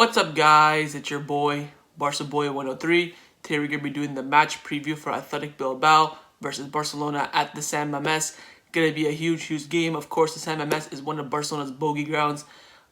What's up, guys? It's your boy, Barca Boy 103. Today we're going to be doing the match preview for Athletic Bilbao versus Barcelona at the San Mames. Going to be a huge game. Of course, the San Mames is one of Barcelona's bogey grounds.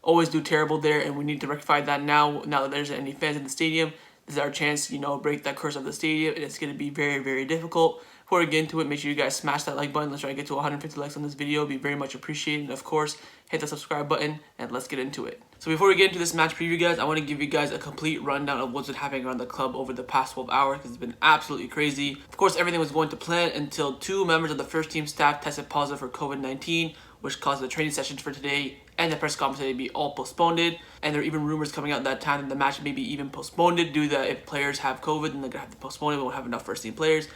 Always do terrible there, and we need to rectify that now that there's any fans in the stadium. This is our chance, break that curse of the stadium, and it's going to be very difficult. Before we get into it, make sure you guys smash that like button. Let's try to get to 150 likes on this video. It'd be very much appreciated. And of course, hit the subscribe button, and let's get into it. So before we get into this match preview, guys, I want to give you guys a complete rundown of what's been happening around the club over the past 12 hours, because it's been absolutely crazy. Of course, everything was going to plan until 2 members of the first team staff tested positive for COVID-19, which caused the training sessions for today and the press conference today to be all postponed. And there are even rumors coming out that time that the match may be even postponed due to if players have COVID, then they're going to have to postpone it. We won't have enough first team players.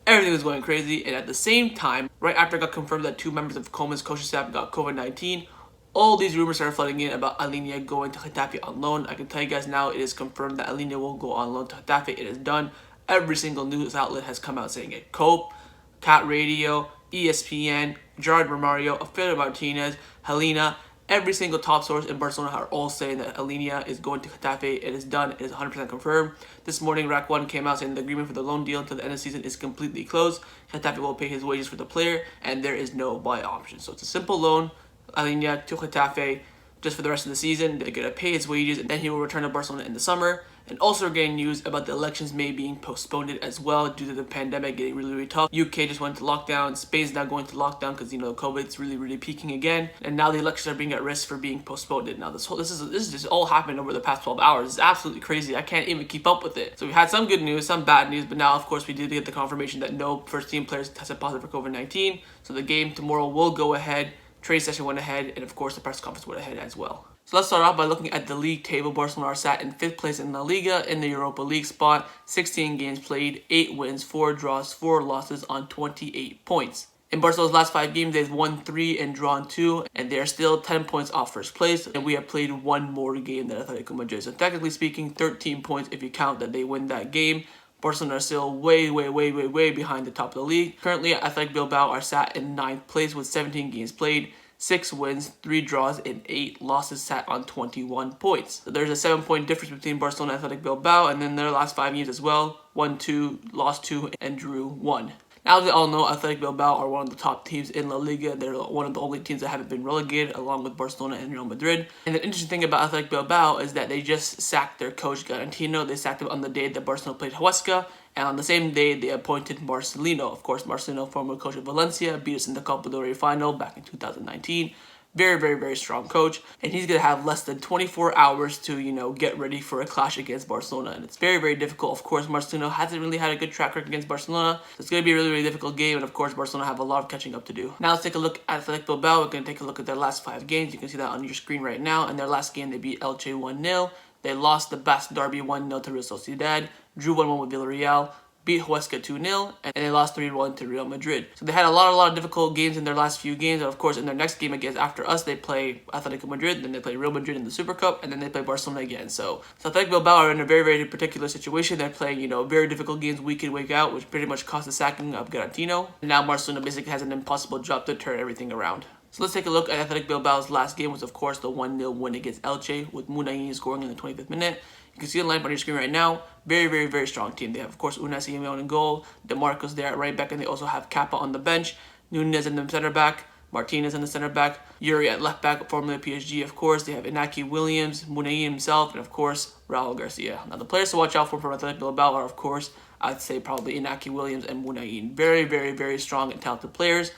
Everything was going crazy, and at the same time, right after it got confirmed that 2 members of Koeman's coaching staff got COVID-19, all these rumors started flooding in about Aleñá going to Getafe on loan. I can tell you guys now, it is confirmed that Aleñá will go on loan to Getafe. It is done. Every single news outlet has come out saying it. Cope, Cat Radio, ESPN, Gerard Romario, Alfredo Martinez, Helena, every single top source in Barcelona are all saying that Aleñá is going to Getafe. It is done. It is 100% confirmed. This morning, Rack 1 came out saying the agreement for the loan deal until the end of the season is completely closed. Getafe will pay his wages for the player, and there is no buy option. So it's a simple loan. Aleñá to Getafe just for the rest of the season. They're going to pay his wages, and then he will return to Barcelona in the summer. And also, we're getting news about the elections may being postponed as well due to the pandemic getting really tough. UK just went into lockdown. Spain's now going to lockdown because COVID's really peaking again, and now the elections are being at risk for being postponed. Now this is just all happened over the past 12 hours. It's absolutely crazy. I can't even keep up with it. So we had some good news, some bad news, but now of course we did get the confirmation that no first team players tested positive for COVID-19. So the game tomorrow will go ahead. Training session went ahead, and of course the press conference went ahead as well. So let's start off by looking at the league table. Barcelona are sat in 5th place in La Liga in the Europa League spot. 16 games played, 8 wins, 4 draws, 4 losses on 28 points. In Barcelona's last 5 games, they've won 3 and drawn 2, and they are still 10 points off first place. And we have played 1 more game than Athletic Club. So technically speaking, 13 points if you count that they win that game. Barcelona are still way behind the top of the league. Currently, Athletic Bilbao are sat in 9th place with 17 games played, 6 wins, 3 draws, and 8 losses, sat on 21 points. So there's a 7-point difference between Barcelona and Athletic Bilbao, and then their last 5 games as well. Won 2, lost 2, and drew 1. Now, as we all know, Athletic Bilbao are one of the top teams in La Liga. They're one of the only teams that haven't been relegated, along with Barcelona and Real Madrid. And the interesting thing about Athletic Bilbao is that they just sacked their coach, Coutinho. They sacked him on the day that Barcelona played Huesca, and on the same day, they appointed Marcelino. Of course, Marcelino, former coach of Valencia, beat us in the Copa del Rey final back in 2019. Very strong coach, and he's going to have less than 24 hours to, get ready for a clash against Barcelona, and it's very difficult. Of course, Marcelino hasn't really had a good track record against Barcelona, so it's going to be a really difficult game, and of course, Barcelona have a lot of catching up to do. Now, let's take a look at Athletic Bilbao. We're going to take a look at their last 5 games. You can see that on your screen right now. In their last game, they beat Elche 1-0. They lost the Basque Derby 1-0 to Real Sociedad, drew 1-1 with Villarreal, beat Huesca 2-0, and they lost 3-1 to Real Madrid. So they had a lot of difficult games in their last few games, and of course in their next game against after us, they play Athletic Madrid, then they play Real Madrid in the Super Cup, and then they play Barcelona again. So Athletic Bilbao are in a very particular situation. They're playing, very difficult games week in, week out, which pretty much cost the sacking of Coutinho. And now Barcelona basically has an impossible job to turn everything around. So let's take a look at Athletic Bilbao's last game, was of course the 1-0 win against Elche, with Munayin scoring in the 25th minute. You can see the lineup on your screen right now. Very strong team. They have, of course, Unai Simón in goal, DeMarcos there at right back, and they also have Kappa on the bench, Núñez in the center back, Martinez in the center back, Yuri at left back, formerly PSG, of course. They have Inaki Williams, Munayin himself, and of course, Raúl Garcia. Now, the players to watch out for Athletic Bilbao are, of course, I'd say probably Inaki Williams and Munayin. Very strong and talented players.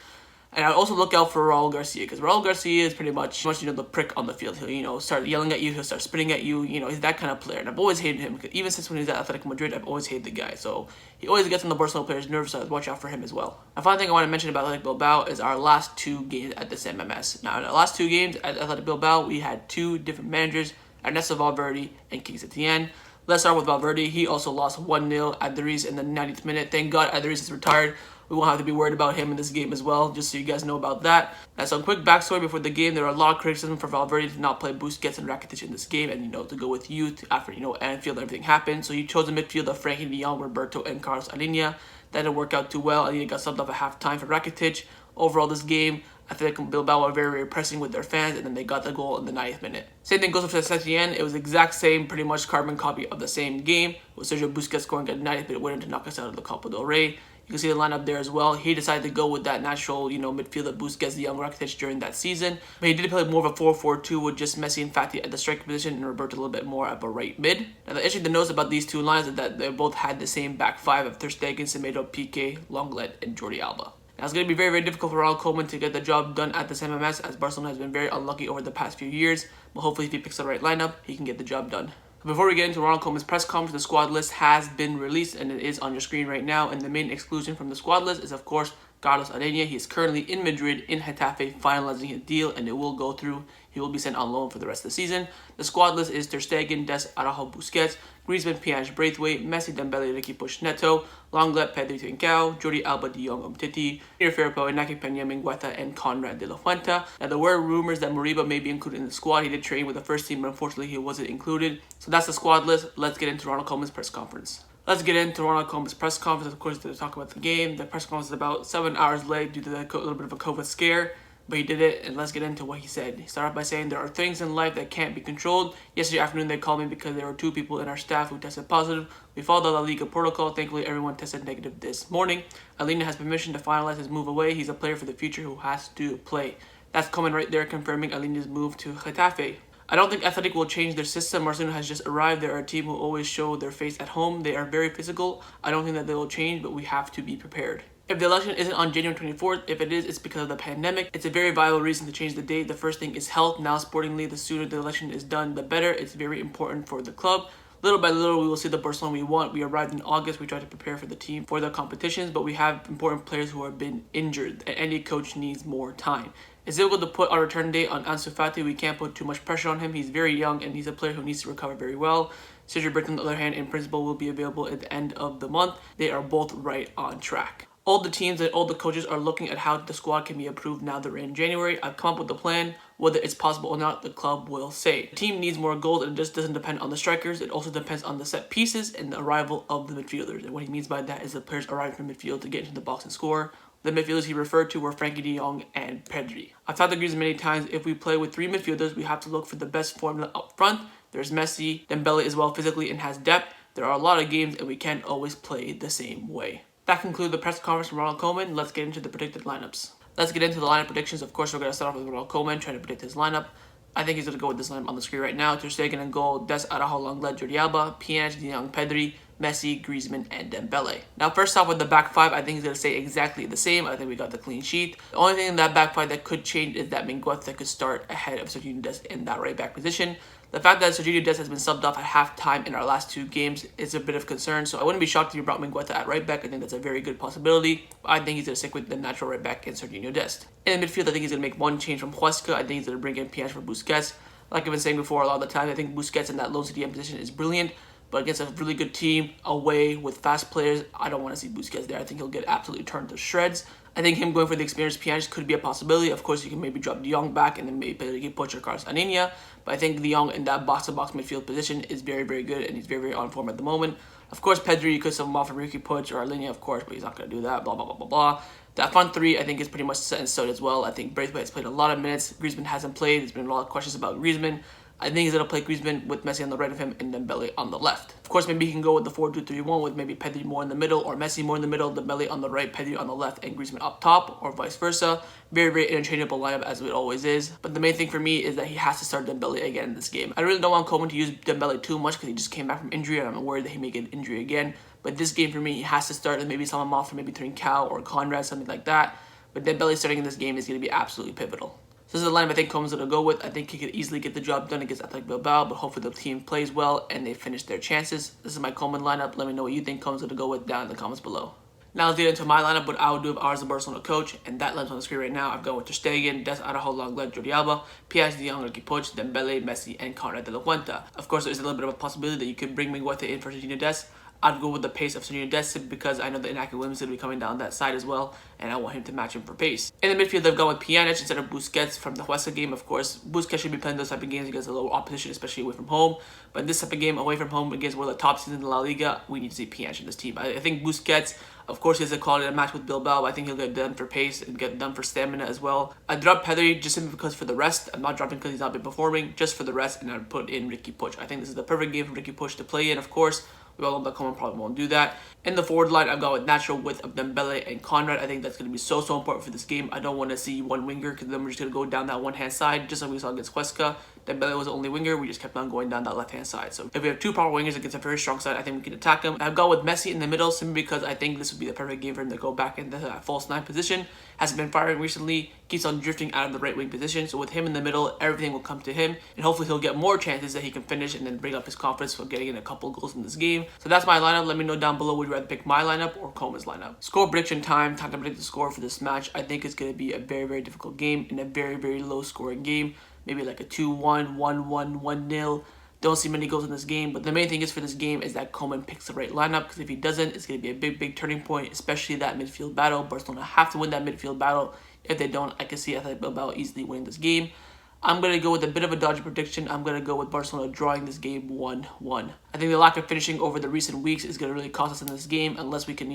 And I'd also look out for Raúl Garcia, because Raúl Garcia is pretty much the prick on the field. He'll, start yelling at you, he'll start spitting at you, he's that kind of player. And I've always hated him, because even since when he's at Athletic Madrid, I've always hated the guy. So he always gets on the Barcelona players' nerves, so I'd watch out for him as well. A final thing I want to mention about Athletic Bilbao is our last 2 games at the San Mames. Now, in our last 2 games at Athletic Bilbao, we had 2 different managers, Ernesto Valverde and King Setien. Let's start with Valverde. He also lost 1-0 at Aduriz in the 90th minute. Thank God Aduriz is retired. We won't have to be worried about him in this game as well, just so you guys know about that. And some quick backstory before the game. There are a lot of criticism for Valverde to not play Busquets and Rakitic in this game, and to go with youth after Anfield, everything happened. So he chose a midfield of Frankie de Jong, Roberto, and Carles Alena. That didn't work out too well. Alena got subbed off at halftime for Rakitic. Overall, this game, Athletic Bilbao were very, very pressing with their fans, and then they got the goal in the 90th minute. Same thing goes for Setien. It was the exact same, pretty much carbon copy of the same game, with Sergio Busquets scoring at 90th minute winner to knock us out of the Copa del Rey. You can see the lineup there as well. He decided to go with that natural, midfield that Busquets, the young Rakitic during that season. But he did play more of a 4-4-2 with just Messi and Fati at the striker position and Roberto a little bit more of a right mid. Now, the issue to notice about these two lines is that they both had the same back five of Ter Stegen, Semedo, Piqué, Lenglet, and Jordi Alba. Now, it's going to be very, very difficult for Ronald Koeman to get the job done at the San Mames, as Barcelona has been very unlucky over the past few years. But hopefully, if he picks the right lineup, he can get the job done. Before we get into Ronald Koeman's press conference, the squad list has been released and it is on your screen right now. And the main exclusion from the squad list is, of course, Carles Alena. He is currently in Madrid in Getafe finalizing his deal, and it will go through. He will be sent on loan for the rest of the season. The squad list is Ter Stegen, Dest, Araujo, Busquets, Griezmann, Puig, Braithwaite, Messi, Dembele, Ricky, Puig, Neto, Lenglet, Pedri, Trincao, Jordi Alba, De Jong, Umtiti, Firpo, Inaki Peña, Mingueza, and Conrad de la Fuente. Now, there were rumors that Moriba may be included in the squad. He did train with the first team, but unfortunately he wasn't included. So that's the squad list. Let's get into Ronald Koeman's press conference. Let's get into Ronald Koeman's press conference, of course, to talk about the game. The press conference is about 7 hours late due to a little bit of a COVID scare, but he did it, and let's get into what he said. He started by saying, there are things in life that can't be controlled. Yesterday afternoon, they called me because there were 2 people in our staff who tested positive. We followed the La Liga protocol. Thankfully, everyone tested negative this morning. Alena has permission to finalize his move away. He's a player for the future who has to play. That's Koeman right there confirming Alena's move to Getafe. I don't think Athletic will change their system. Barcelona has just arrived. They're a team who always show their face at home. They are very physical. I don't think that they will change, but we have to be prepared. If the election isn't on January 24th, if it is, it's because of the pandemic. It's a very viable reason to change the date. The first thing is health. Now, sportingly, the sooner the election is done, the better. It's very important for the club. Little by little, we will see the Barcelona we want. We arrived in August. We tried to prepare for the team for the competitions, but we have important players who have been injured, and any coach needs more time. It's difficult to put our return date on Ansu Fati. We can't put too much pressure on him. He's very young, and he's a player who needs to recover very well. Sergio Brick, on the other hand, in principle, will be available at the end of the month. They are both right on track. All the teams and all the coaches are looking at how the squad can be improved now that we're in January. I've come up with a plan. Whether it's possible or not, the club will say. The team needs more goals, and it just doesn't depend on the strikers. It also depends on the set pieces and the arrival of the midfielders. And what he means by that is the players arriving from midfield to get into the box and score. The midfielders he referred to were Frankie de Jong and Pedri. I've talked to Griezmann many times. If we play with 3 midfielders, we have to look for the best formula up front. There's Messi. Dembele is well physically and has depth. There are a lot of games, and we can't always play the same way. That concludes the press conference from Ronald Koeman. Let's get into the predicted lineups. Let's get into the lineup predictions. Of course, we're going to start off with Ronald Koeman trying to predict his lineup. I think he's going to go with this lineup on the screen right now. Ter Stegen in goal, Dest, Araujo, Lenglet, Jordi Alba, Puig, De Jong, Pedri, Messi, Griezmann, and Dembele. Now, first off with the back 5, I think he's going to stay exactly the same. I think we got the clean sheet. The only thing in that back 5 that could change is that Mingueza could start ahead of Sergio Dest in that right back position. The fact that Sergio Dest has been subbed off at halftime in our last 2 games is a bit of concern, so I wouldn't be shocked if you brought Mingueza at right back. I think that's a very good possibility. I think he's going to stick with the natural right back in Sergio Dest. In the midfield, I think he's going to make one change from Huesca. I think he's going to bring in Puig for Busquets. Like I've been saying before a lot of the time, I think Busquets in that low CDM position is brilliant, but against a really good team, away with fast players, I don't want to see Busquets there. I think he'll get absolutely turned to shreds. I think him going for the experienced Puig could be a possibility. Of course, you can maybe drop De Jong back and then maybe Pedri, Puig, or Carles Alena. But I think De Jong in that box-to-box midfield position is very, very good, and he's very, very on form at the moment. Of course, Pedri, you could sub him off for Ricky, Puig, or Aleñá, of course, but he's not going to do that, blah, blah, blah, blah, blah. That front 3, I think, is pretty much set in stone as well. I think Braithwaite has played a lot of minutes. Griezmann hasn't played. There's been a lot of questions about Griezmann. I think he's going to play Griezmann with Messi on the right of him and Dembele on the left. Of course, maybe he can go with the 4-2-3-1 with maybe Pedri more in the middle or Messi more in the middle, Dembele on the right, Pedri on the left, and Griezmann up top, or vice versa. Very, very interchangeable lineup as it always is. But the main thing for me is that he has to start Dembele again in this game. I really don't want Koeman to use Dembele too much because he just came back from injury and I'm worried that he may get an injury again. But this game for me, he has to start and maybe sub him off for maybe Trincao or Conrad, something like that. But Dembele starting in this game is going to be absolutely pivotal. So this is the lineup I think Koeman's going to go with. I think he could easily get the job done against Athletic Bilbao, but hopefully the team plays well and they finish their chances. This is my Koeman lineup. Let me know what you think Koeman's going to go with down in the comments below. Now let's get into my lineup, what I would do if I was the Barcelona coach, and that lineup's on the screen right now. I've gone with Ter Stegen, Dest, Araujo, Lenglet, Jordi Alba, Puig, De Jong, Ricky, Puig, Dembele, Messi, and Conrad de la Fuente. Of course, there's a little bit of a possibility that you could bring Mingueza in for Sergio Dest. I'd go with the pace of Sergio Dest because I know that Inaki Williams will be coming down that side as well, and I want him to match him for pace. In the midfield, I've gone with Puig instead of Busquets from the Huesca game. Of course, Busquets should be playing those type of games against a lower opposition, especially away from home. But this type of game, away from home, against one of the top teams in the La Liga, we need to see Puig in this team. I think Busquets, Of course, he has a quality match with Bilbao, but I think he'll get done for pace and get done for stamina as well. I dropped Pedri just simply because for the rest. I'm not dropping because he's not been performing, just for the rest, and I put in Ricky Puig. I think this is the perfect game for Ricky Puig to play in, of course. We all know that Koeman probably won't do that. In the forward line, I've got with natural width of Dembele and Conrad. I think that's going to be so important for this game. I don't want to see one winger because then we're just going to go down that one-hand side, just like we saw against Huesca. Dembele was the only winger. We just kept on going down that left-hand side. So if we have two power wingers against a very strong side, I think we can attack them. I've got with Messi in the middle simply because I think this would be the perfect game for him to go back into that false 9 position. Hasn't been firing recently, keeps on drifting out of the right wing position. So with him in the middle, everything will come to him, and hopefully he'll get more chances that he can finish and then bring up his confidence for getting in a couple goals in this game. So that's my lineup. Let me know down below, would you rather pick my lineup or Koeman's lineup? Score prediction time to predict the score for this match. I think it's going to be a very, very difficult game and a very, very low scoring game. Maybe like a 2-1, 1-1, 1-0. Don't see many goals in this game, but the main thing is for this game is that Koeman picks the right lineup, because if he doesn't, it's going to be a big, big turning point, especially that midfield battle. Barcelona have to win that midfield battle. If they don't, I can see Athletic Bilbao easily winning this game. I'm going to go with a bit of a dodgy prediction. I'm going to go with Barcelona drawing this game 1-1. I think the lack of finishing over the recent weeks is going to really cost us in this game, unless we can,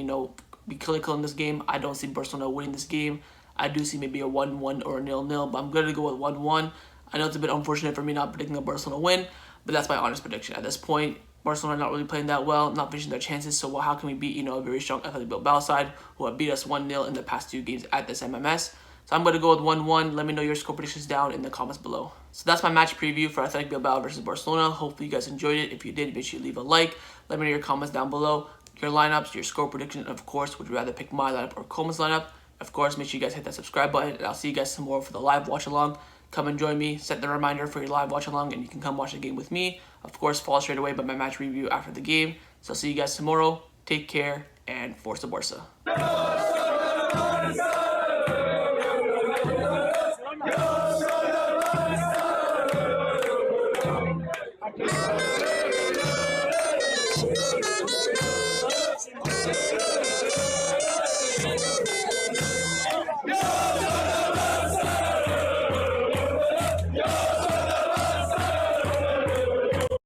be clinical in this game. I don't see Barcelona winning this game. I do see maybe a 1-1 or a 0-0, but I'm going to go with 1-1. I know it's a bit unfortunate for me not predicting a Barcelona win, but that's my honest prediction. At this point, Barcelona not really playing that well, not finishing their chances, so how can we beat, a very strong Athletic Bilbao side who have beat us 1-0 in the past 2 games at the San Mames? So I'm going to go with 1-1. Let me know your score predictions down in the comments below. So that's my match preview for Athletic Bilbao versus Barcelona. Hopefully you guys enjoyed it. If you did, make sure you leave a like. Let me know your comments down below, your lineups, your score prediction, and of course, would you rather pick my lineup or Koeman's lineup? Of course, make sure you guys hit that subscribe button, and I'll see you guys tomorrow for the live watch along. Come and join me, set the reminder for your live watch along, and you can come watch the game with me. Of course, follow straight away by my match review after the game. So I'll see you guys tomorrow. Take care, and Forza Barca.